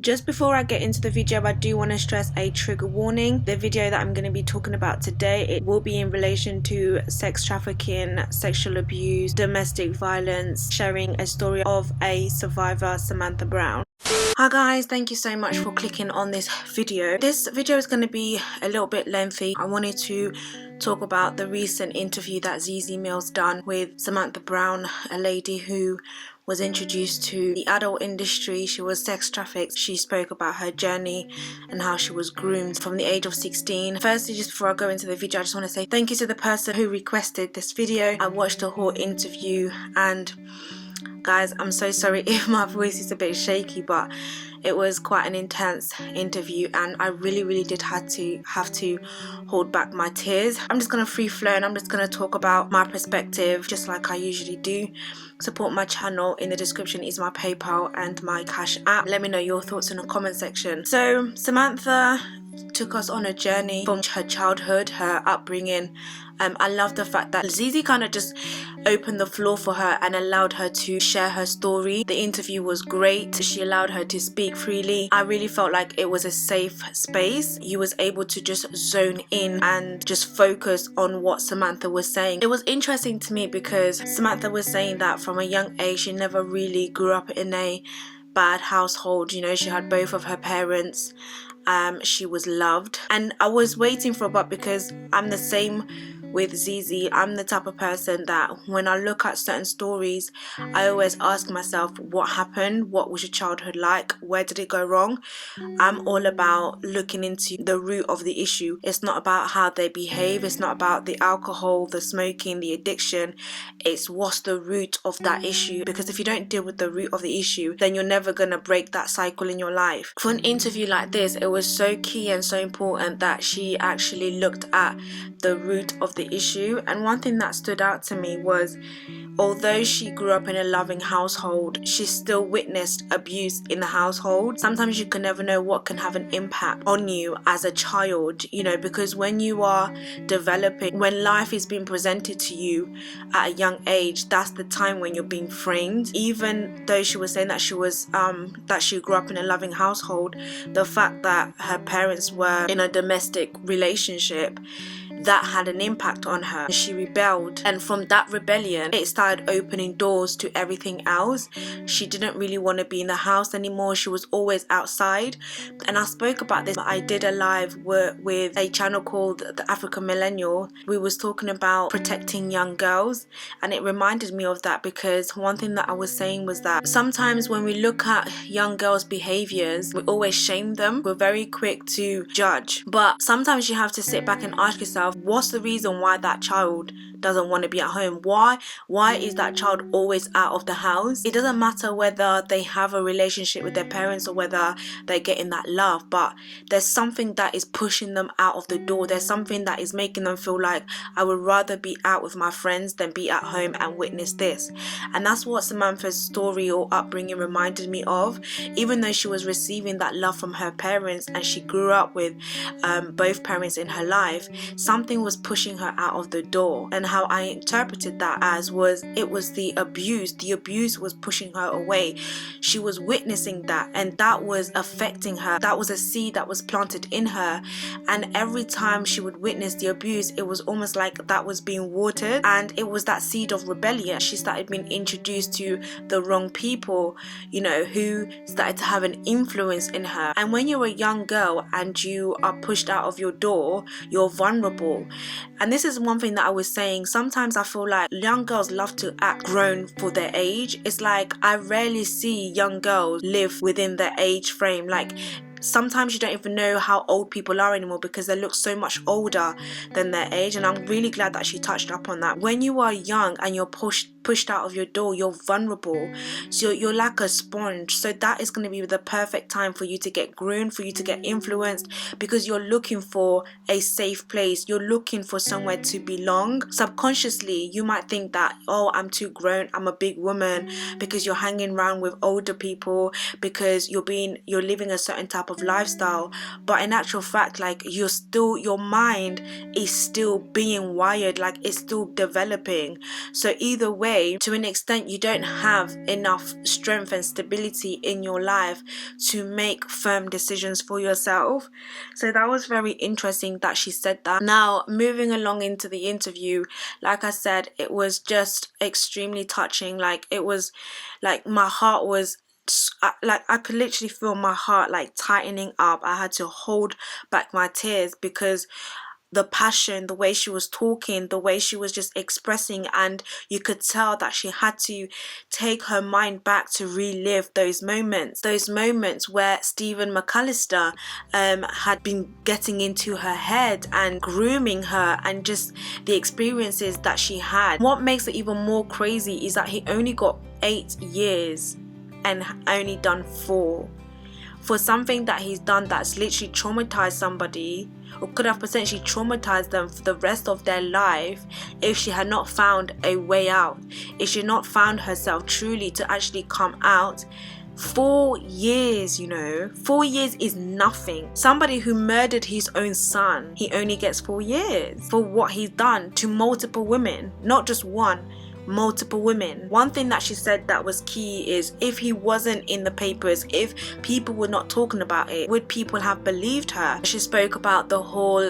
Just before I get into the video, I do want to stress a trigger warning. The video that I'm going to be talking about today, it will be in relation to sex trafficking, sexual abuse, domestic violence, sharing a story of a survivor, Samantha Brown. Hi guys, thank you so much for clicking on this video. This video is going to be a little bit lengthy. I wanted to talk about the recent interview that Zeze Millz done with Samantha Brown, a lady who was introduced to the adult industry. She was sex trafficked. She spoke about her journey and how she was groomed from the age of 16. Firstly, just before I go into the video, I just want to say thank you to the person who requested this video. I watched the whole interview, and guys, I'm so sorry if my voice is a bit shaky, but it was quite an intense interview and I really did have to hold back my tears. I'm just gonna free flow and I'm just gonna talk about my perspective just like I usually do. Support my channel. In the description is my PayPal and my Cash.app. Let me know your thoughts in the comment section. So Samantha took us on a journey from her childhood, her upbringing. I love the fact that Zeze kind of just opened the floor for her and allowed her to share her story. The interview was great. She allowed her to speak freely. I really felt like it was a safe space. You was able to just zone in and just focus on what Samantha was saying. It was interesting to me because Samantha was saying that from a young age she never really grew up in a bad household. You know, she had both of her parents. She was loved, and I was waiting for a but because I'm the same with Zeze. I'm the type of person that when I look at certain stories, I always ask myself, what happened? What was your childhood like? Where did it go wrong? I'm all about looking into the root of the issue. It's not about how they behave. It's not about the alcohol, the smoking, the addiction. It's what's the root of that issue, because if you don't deal with the root of the issue, then you're never gonna break that cycle in your life. For an interview like this, it was so key and so important that she actually looked at the root of the issue. And one thing that stood out to me was, although she grew up in a loving household, she still witnessed abuse in the household. Sometimes you can never know what can have an impact on you as a child, you know, because when you are developing, when life is being presented to you at a young age, that's the time when you're being framed. Even though she was saying that she was that she grew up in a loving household, the fact that her parents were in a domestic relationship, that had an impact on her. She rebelled, and from that rebellion it started opening doors to everything else. She didn't really want to be in the house anymore. She was always outside, and I spoke about this. I did a live with a channel called The African Millennial. We was talking about protecting young girls, and it reminded me of that, because one thing that I was saying was that sometimes when we look at young girls' behaviors, we always shame them. We're very quick to judge, but sometimes you have to sit back and ask yourself, what's the reason why that child doesn't want to be at home? Why is that child always out of the house? It doesn't matter whether they have a relationship with their parents or whether they're getting that love, but there's something that is pushing them out of the door. There's something that is making them feel like, I would rather be out with my friends than be at home and witness this. And that's what Samantha's story or upbringing reminded me of. Even though she was receiving that love from her parents and she grew up with both parents in her life, something was pushing her out of the door. And how I interpreted that as was, it was the abuse. The abuse was pushing her away. She was witnessing that, and that was affecting her. That was a seed that was planted in her, and every time she would witness the abuse, it was almost like that was being watered, and it was that seed of rebellion. She started being introduced to the wrong people, you know, who started to have an influence in her. And when you're a young girl and you are pushed out of your door, you're vulnerable. And this is one thing that I was saying. Sometimes I feel like young girls love to act grown for their age. It's like I rarely see young girls live within their age frame. Like, sometimes you don't even know how old people are anymore because they look so much older than their age. And I'm really glad that she touched up on that. When you are young and you're pushed out of your door, you're vulnerable, so you're like a sponge. So that is going to be the perfect time for you to get groomed, for you to get influenced, because you're looking for a safe place. You're looking for somewhere to belong. Subconsciously you might think that, oh, I'm too grown, I'm a big woman, because you're hanging around with older people, because you're living a certain type type of lifestyle, but in actual fact, like, your mind is still being wired, like it's still developing. So either way, to an extent, you don't have enough strength and stability in your life to make firm decisions for yourself. So that was very interesting that she said that. Now, moving along into the interview, like I said, it was just extremely touching. Like, it was like my heart was like, I could literally feel my heart like tightening up. I had to hold back my tears because the passion, the way she was talking, the way she was just expressing, and you could tell that she had to take her mind back to relive those moments where Stephen McAllister had been getting into her head and grooming her, and just the experiences that she had. What makes it even more crazy is that he only got 8 years and only done 4 for something that he's done that's literally traumatized somebody, or could have potentially traumatized them for the rest of their life if she had not found a way out, if she had not found herself truly to actually come out. 4 years, 4 years is nothing. Somebody who murdered his own son, he only gets 4 years for what he's done to multiple women, not just one, multiple women. One thing that she said that was key is, if he wasn't in the papers, if people were not talking about it, would people have believed her? She spoke about the whole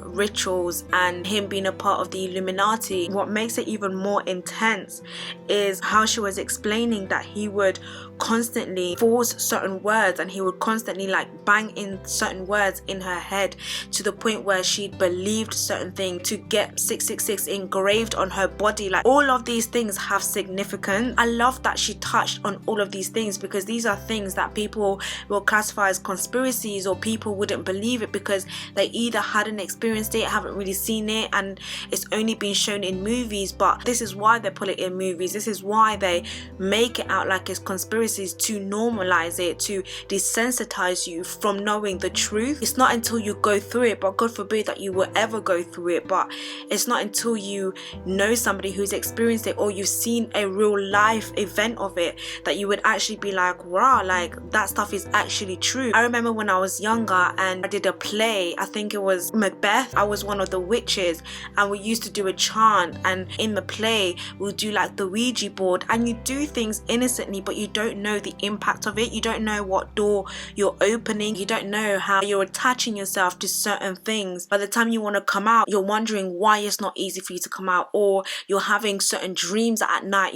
rituals and him being a part of the Illuminati. What makes it even more intense is how she was explaining that he would constantly force certain words, and he would constantly like bang in certain words in her head to the point where she'd believed certain things, to get 666 engraved on her body. Like, all of these things have significance. I love that she touched on all of these things, because these are things that people will classify as conspiracies, or people wouldn't believe it because they either hadn't experienced it, haven't really seen it, and it's only been shown in movies. But this is why they put it in movies. This is why they make it out like it's conspiracies, to normalize it, to desensitize you from knowing the truth. It's not until you go through it, but God forbid that you will ever go through it, but it's not until you know somebody who's experienced it, or you've seen a real life event of it, that you would actually be like, wow, like that stuff is actually true. I remember when I was younger and I did a play, I think it was Macbeth. I was one of the witches, and we used to do a chant, and in the play we'll do like the Ouija board, and you do things innocently, but you don't know the impact of it. You don't know what door you're opening. You don't know how you're attaching yourself to certain things. By the time you want to come out, you're wondering why it's not easy for you to come out, or you're having certain dreams at night,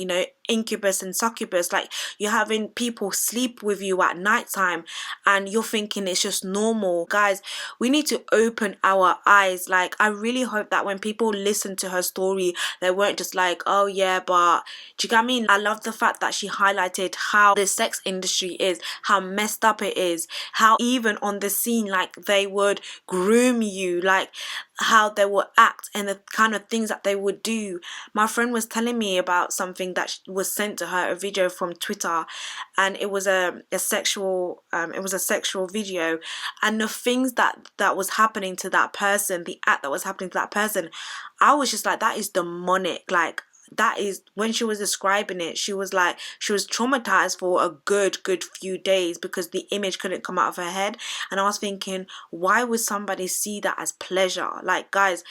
incubus and succubus, like you're having people sleep with you at nighttime and you're thinking it's just normal. Guys, we need to open our eyes. Like, I really hope that when people listen to her story, they weren't just like, oh yeah, but do you get what I mean? I love the fact that she highlighted how the sex industry is, how messed up it is, how even on the scene, like, they would groom you, like how they would act and the kind of things that they would do. My friend was telling me about something that was sent to her, a video from Twitter, and it was a sexual video, and the things that was happening to that person, the act that was happening to that person, I was just like, that is demonic. Like, that is, when she was describing it, she was like, she was traumatized for a good few days because the image couldn't come out of her head. And I was thinking, why would somebody see that as pleasure? Like, guys,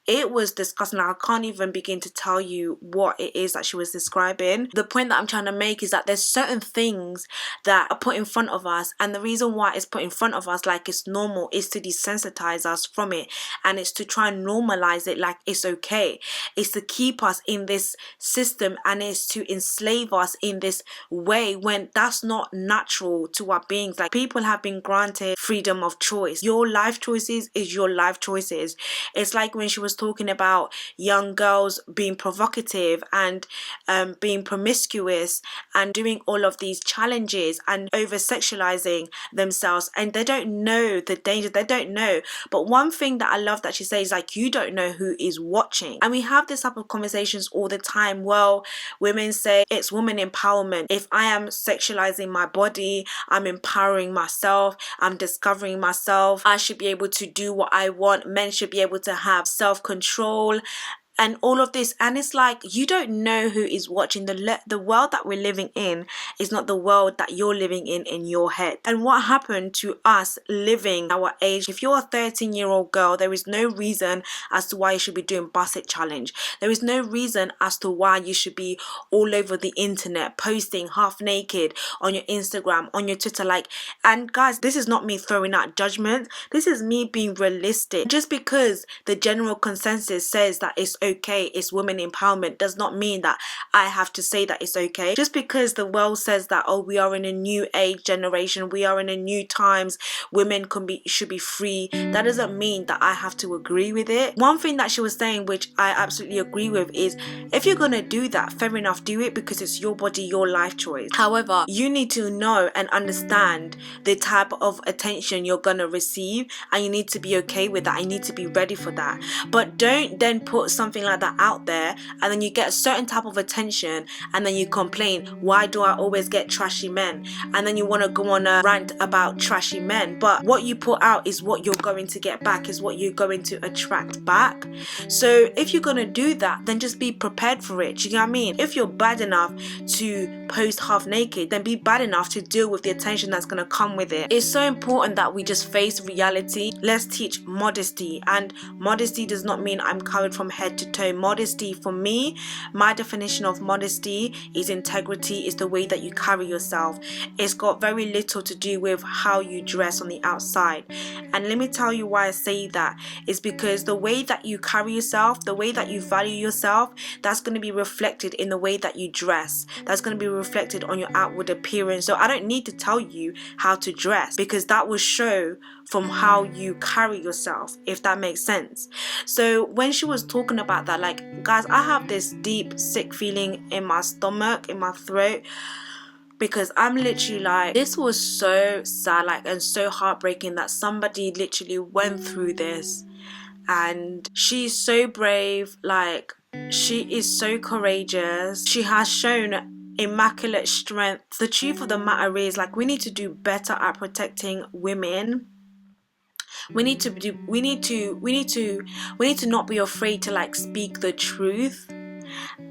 it was disgusting. I can't even begin to tell you what it is that she was describing. The point that I'm trying to make is that there's certain things that are put in front of us, and the reason why it's put in front of us like it's normal is to desensitize us from it, and it's to try and normalize it like it's okay. It's to keep us in this system, and it's to enslave us in this way when that's not natural to our beings. Like, people have been granted freedom of choice. Your life choices is your life choices. It's like when she was talking about young girls being provocative and being promiscuous and doing all of these challenges and over sexualizing themselves, and they don't know the danger. They don't know. But one thing that I love that she says, like, you don't know who is watching. And we have this type of conversations all the time. Well, women say it's woman empowerment. If I am sexualizing my body, I'm empowering myself, I'm discovering myself, I should be able to do what I want. Men should be able to have self-control. and all of this. And it's like, you don't know who is watching. The world that we're living in is not the world that you're living in your head. And what happened to us living our age? If you're a 13-year-old girl, there is no reason as to why you should be doing basset challenge. There is no reason as to why you should be all over the internet posting half naked on your Instagram, on your Twitter. Like, and guys, this is not me throwing out judgment. This is me being realistic. Just because the general consensus says that it's okay, it's women empowerment, does not mean that I have to say that it's okay. Just because the world says that, oh, we are in a new age generation, we are in a new times, women should be free, that doesn't mean that I have to agree with it. One thing that she was saying, which I absolutely agree with, is if you're gonna do that, fair enough, do it, because it's your body, your life choice. However, you need to know and understand the type of attention you're gonna receive, and you need to be okay with that. You need to be ready for that. But don't then put something like that out there and then you get a certain type of attention and then you complain, why do I always get trashy men? And then you want to go on a rant about trashy men. But what you put out is what you're going to get back, is what you're going to attract back. So if you're going to do that, then just be prepared for it. Do you know what I mean? If you're bad enough to post half naked, then be bad enough to deal with the attention that's going to come with it. It's so important that we just face reality. Let's teach modesty, and modesty does not mean I'm covered from head to toe. Modesty, for me, my definition of modesty is integrity, is the way that you carry yourself. It's got very little to do with how you dress on the outside. And let me tell you why I say that. It's because the way that you carry yourself, the way that you value yourself, that's going to be reflected in the way that you dress. That's going to be reflected on your outward appearance. So I don't need to tell you how to dress, because that will show from how you carry yourself, if that makes sense. So when she was talking about that, like, guys, I have this deep sick feeling in my stomach, in my throat, because I'm literally like, this was so sad, like, and so heartbreaking that somebody literally went through this. And she's so brave, like, she is so courageous. She has shown immaculate strength. The truth of the matter is, like, we need to do better at protecting women. We need to not be afraid to, like, speak the truth.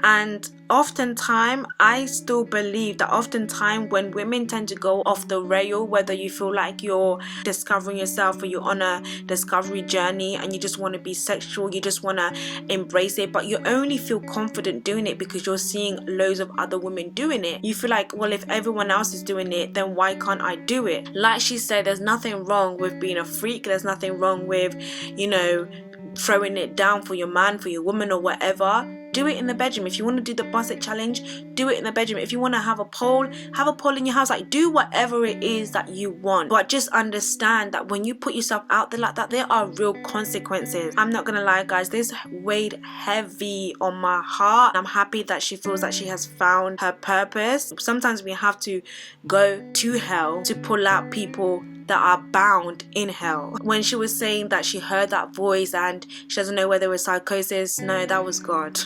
And oftentimes, I still believe that oftentimes when women tend to go off the rail, whether you feel like you're discovering yourself or you're on a discovery journey and you just want to be sexual, you just want to embrace it, but you only feel confident doing it because you're seeing loads of other women doing it. You feel like, well, if everyone else is doing it, then why can't I do it? Like she said, there's nothing wrong with being a freak. There's nothing wrong with, you know, throwing it down for your man, for your woman, or whatever. Do it in the bedroom. If you want to do the basset challenge, do it in the bedroom. If you want to have a poll in your house. Like, do whatever it is that you want. But just understand that when you put yourself out there like that, there are real consequences. I'm not gonna lie, guys, this weighed heavy on my heart. I'm happy that she feels that she has found her purpose. Sometimes we have to go to hell to pull out people that are bound in hell. When she was saying that she heard that voice and she doesn't know whether it was psychosis, no, that was God.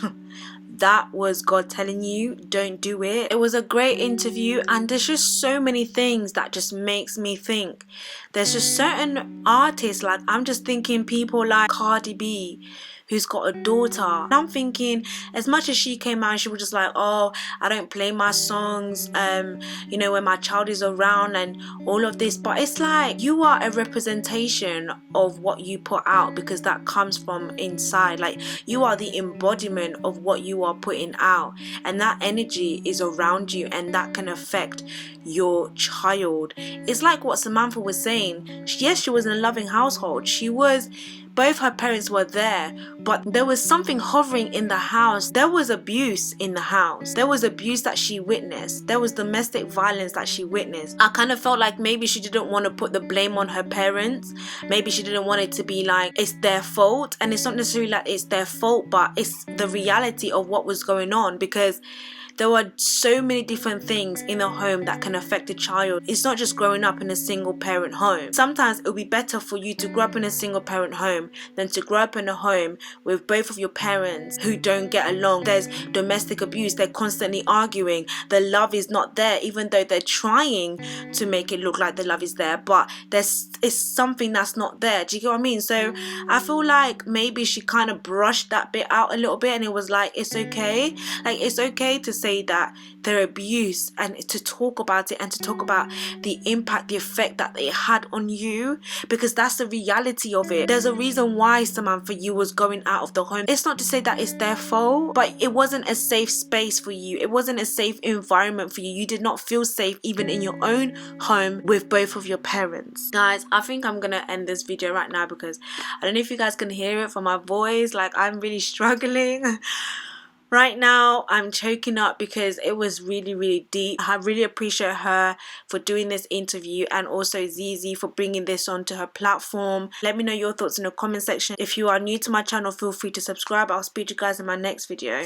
That was God telling you, don't do it. It was a great interview, and there's just so many things that just makes me think. There's just certain artists, like, I'm just thinking people like Cardi B, who's got a daughter. And I'm thinking, as much as she came out and she was just like, oh, I don't play my songs, you know, when my child is around and all of this. But it's like, you are a representation of what you put out, because that comes from inside. Like, you are the embodiment of what you are putting out, and that energy is around you, and that can affect your child. It's like what Samantha was saying. Yes, she was in a loving household. Both her parents were there, but there was something hovering in the house. There was abuse in the house. There was abuse that she witnessed. There was domestic violence that she witnessed. I kind of felt like maybe she didn't want to put the blame on her parents. Maybe she didn't want it to be like, it's their fault. And it's not necessarily like it's their fault, but it's the reality of what was going on, because There are so many different things in a home that can affect a child. It's not just growing up in a single parent home. Sometimes it will be better for you to grow up in a single parent home than to grow up in a home with both of your parents who don't get along. There's domestic abuse, they're constantly arguing, the love is not there, even though they're trying to make it look like the love is there, but it's something that's not there. Do you get what I mean? So I feel like maybe she kind of brushed that bit out a little bit, and it was like, it's okay. Like, it's okay to say that they're abuse, and to talk about it, and to talk about the impact, the effect that it had on you, because that's the reality of it. There's a reason why, Samantha, you was going out of the home. It's not to say that it's their fault, but it wasn't a safe space for you. It wasn't a safe environment for you. You did not feel safe even in your own home with both of your parents. Guys, I think I'm gonna end this video right now because I don't know if you guys can hear it from my voice. Like, I'm really struggling right now. I'm choking up because it was really deep. I really appreciate her for doing this interview, and also Zeze for bringing this onto her platform. Let me know your thoughts in the comment section. If you are new to my channel, feel free to subscribe. I'll speak to you guys in my next video.